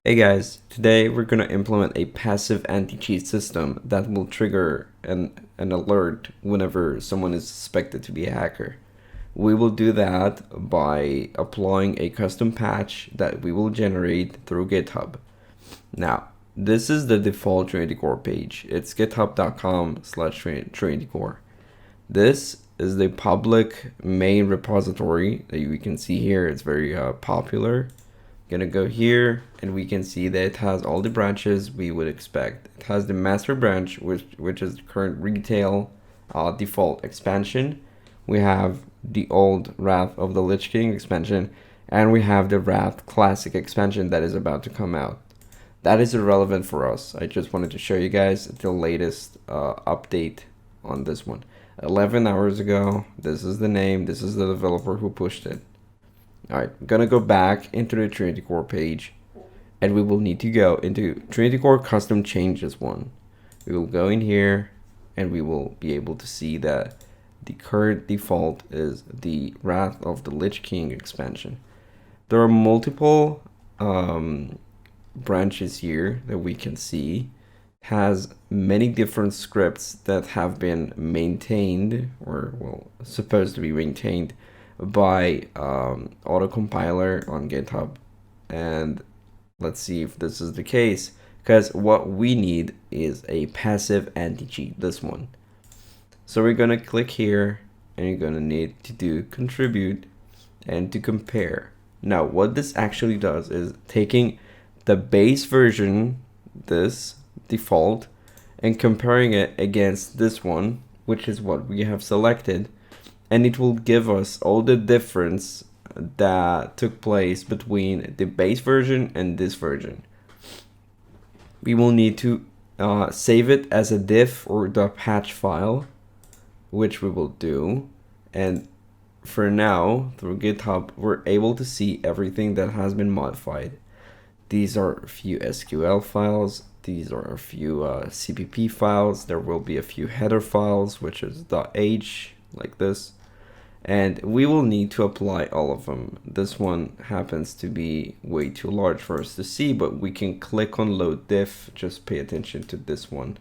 Hey guys, today we're going to implement a passive anti-cheat system that will trigger an alert whenever someone is suspected to be a hacker. We will do that by applying a custom patch that we will generate through GitHub. Now, this is the default TrinityCore page. It's github.com/TrinityCore. This is the public main repository that you can see here. It's very popular. Gonna go here and we can see that it has all the branches we would expect. It has the master branch, which is the current retail default expansion. We have the old Wrath of the Lich King expansion, and we have the Wrath Classic expansion that is about to come out. That is irrelevant for us. I just wanted to show you guys the latest update on this one. 11 hours ago. This is the name. This is the developer who pushed it. Alright, I'm gonna go back into the TrinityCore page, and we will need to go into TrinityCore Custom Changes one. We will go in here, and we will be able to see that the current default is the Wrath of the Lich King expansion. There are multiple branches here that we can see. It has many different scripts that have been maintained, or well, supposed to be maintained by autocompiler on GitHub. And let's see if this is the case, because what we need is a passive anti-cheat, this one. So we're gonna click here, and you're gonna need to do contribute and to compare. Now what this actually does is taking the base version, this default, and comparing it against this one, which is what we have selected, and it will give us all the difference that took place between the base version and this version. We will need to save it as a diff or the patch file, which we will do. And for now, through GitHub, we're able to see everything that has been modified. These are a few SQL files. These are a few CPP files. There will be a few header files, which is .h, like this. And we will need to apply all of them. This one happens to be way too large for us to see, but we can click on load diff. Just pay attention to this one.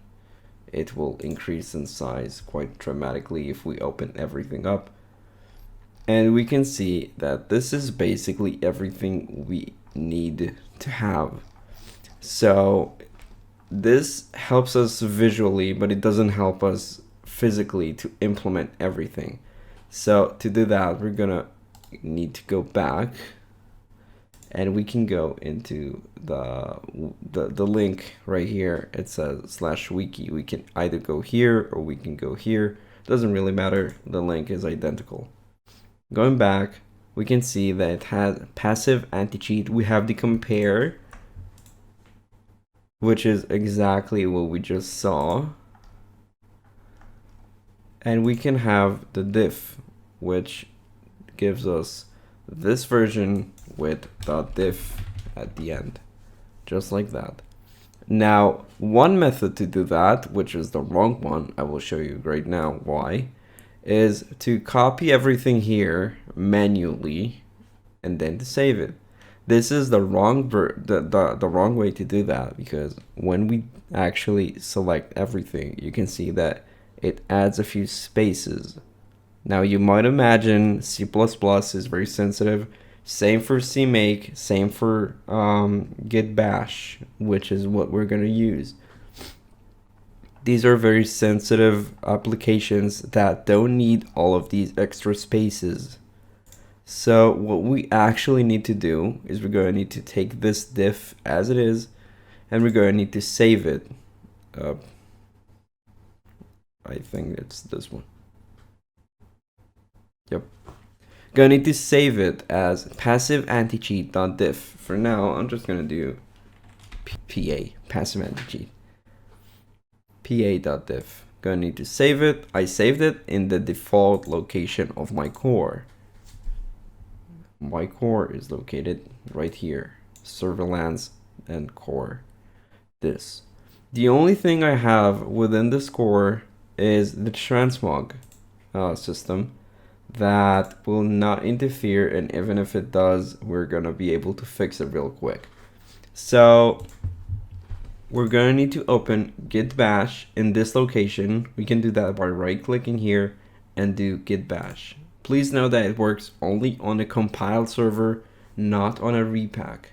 It will increase in size quite dramatically if we open everything up. And we can see that this is basically everything we need to have. So this helps us visually, but it doesn't help us physically to implement everything. So to do that, we're gonna need to go back, and we can go into the link right here. It says /wiki. We can either go here or we can go here. Doesn't really matter. The link is identical. Going back, we can see that it has passive anti-cheat. We have the compare, which is exactly what we just saw. And we can have the diff, which gives us this version with .diff at the end, just like that. Now, one method to do that, which is the wrong one, I will show you right now why, is to copy everything here manually and then to save it. This is the wrong the wrong way to do that, because when we actually select everything, you can see that it adds a few spaces. Now you might imagine C++ is very sensitive. Same for CMake, same for git bash, which is what we're going to use. These are very sensitive applications that don't need all of these extra spaces. So what we actually need to do is we're going to need to take this diff as it is, and we're going to need to save it. I think it's this one. Yep. Gonna need to save it as passive anticheat.diff. For now, I'm just gonna do PA, passive anticheat. PA.diff. Gonna need to save it. I saved it in the default location of my core. My core is located right here. Surveillance and core. This. The only thing I have within this core is the transmog system that will not interfere, and even if it does, we're gonna be able to fix it real quick. So we're going to need to open git bash in this location. We can do that by right clicking here and do git bash. Please know that it works only on a compiled server, not on a repack.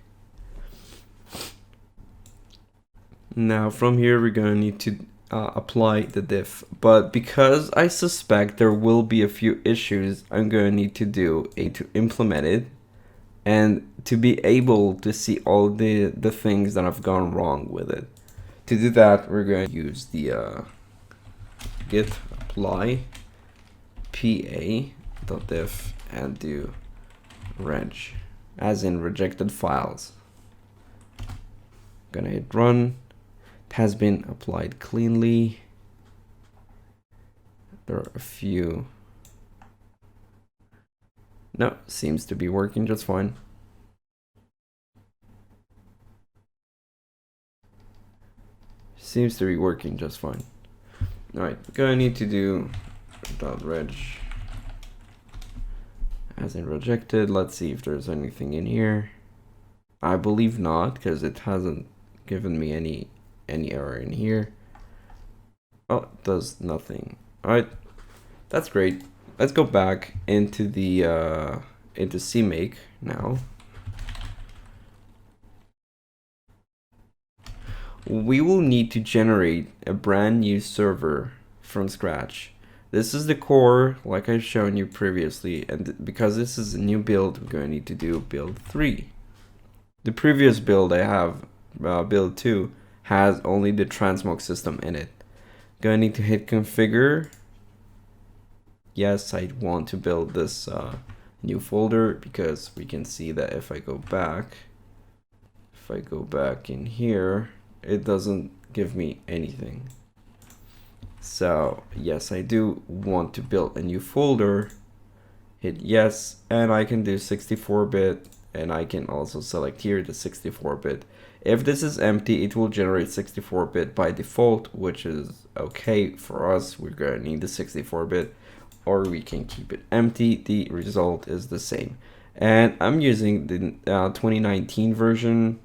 Now from here we're going to need to apply the diff, but because I suspect there will be a few issues, I'm going to need to do to implement it and to be able to see all the things that have gone wrong with it. To do that, we're going to use the git apply pa.diff and do reg, as in rejected files. Gonna hit run. It has been applied cleanly. There are a few. No, seems to be working just fine. Seems to be working just fine. Alright, gonna need to do .reg as in rejected. Let's see if there's anything in here. I believe not, because it hasn't given me any error in here. Oh, it does nothing. Alright, that's great. Let's go back into the into CMake now. We will need to generate a brand new server from scratch. This is the core, like I've shown you previously, and because this is a new build, we're going to need to do build 3. The previous build I have, build 2, has only the transmog system in it. Gonna need to hit configure. Yes, I want to build this new folder, because we can see that if I go back in here, it doesn't give me anything. So yes, I do want to build a new folder. Hit yes, and I can do 64-bit, and I can also select here the 64-bit. If this is empty, it will generate 64-bit by default, which is okay for us. We're gonna need the 64-bit, or we can keep it empty. The result is the same. And I'm using the 2019 version.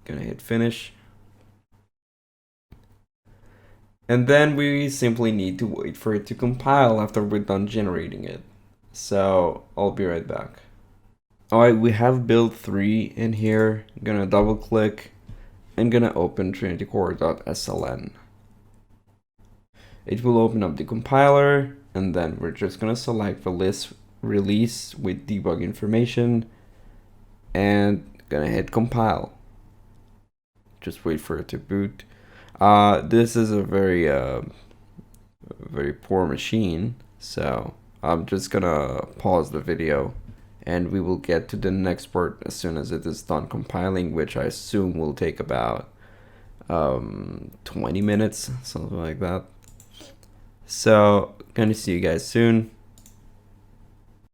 Gonna hit finish. And then we simply need to wait for it to compile after we're done generating it. So I'll be right back. Alright, we have build 3 in here. I'm gonna double click and gonna open TrinityCore.sln. It will open up the compiler, and then we're just gonna select release with debug information and gonna hit compile. Just wait for it to boot. This is a very poor machine, so I'm just gonna pause the video and we will get to the next part as soon as it is done compiling, which I assume will take about 20 minutes, something like that. So gonna see you guys soon.